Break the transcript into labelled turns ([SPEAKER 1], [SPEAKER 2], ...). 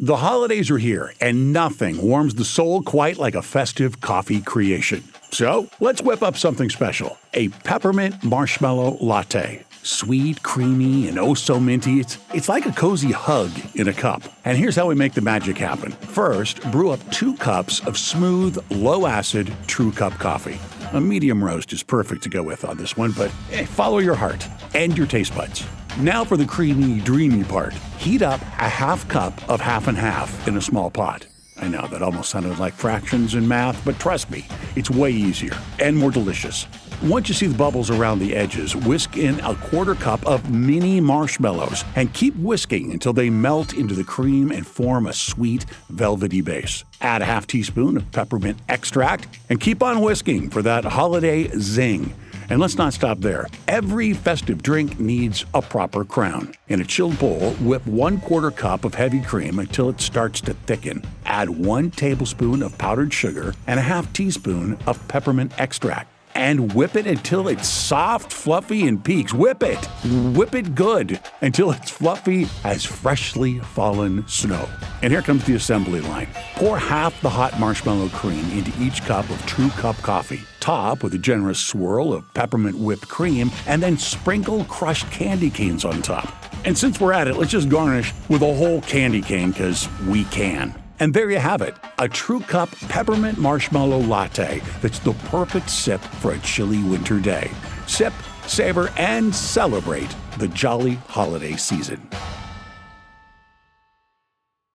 [SPEAKER 1] The holidays are here, and nothing warms the soul quite like a festive coffee creation. So, let's whip up something special. A peppermint marshmallow latte. Sweet, creamy, and oh so minty. It's like a cozy hug in a cup. And here's how we make the magic happen. First, brew up 2 cups of smooth, low-acid trücup coffee. A medium roast is perfect to go with on this one, but follow your heart and your taste buds. Now for the creamy, dreamy part. Heat up a half cup of half and half in a small pot. I know that almost sounded like fractions in math, but trust me, it's way easier and more delicious. Once you see the bubbles around the edges, whisk in a 1/4 cup of mini marshmallows and keep whisking until they melt into the cream and form a sweet, velvety base. Add a half teaspoon of peppermint extract and keep on whisking for that holiday zing. And let's not stop there. Every festive drink needs a proper crown. In a chilled bowl, whip 1/4 cup of heavy cream until it starts to thicken. Add 1 tablespoon of powdered sugar and a half teaspoon of peppermint extract. And whip it until it's soft, fluffy, and peaks. Whip it! Whip it good until it's fluffy as freshly fallen snow. And here comes the assembly line. Pour half the hot marshmallow cream into each cup of trücup coffee. Top with a generous swirl of peppermint whipped cream, and then sprinkle crushed candy canes on top. And since we're at it, let's just garnish with a whole candy cane, because we can. And there you have it, a trücup peppermint marshmallow latte that's the perfect sip for a chilly winter day. Sip, savor, and celebrate the jolly holiday season.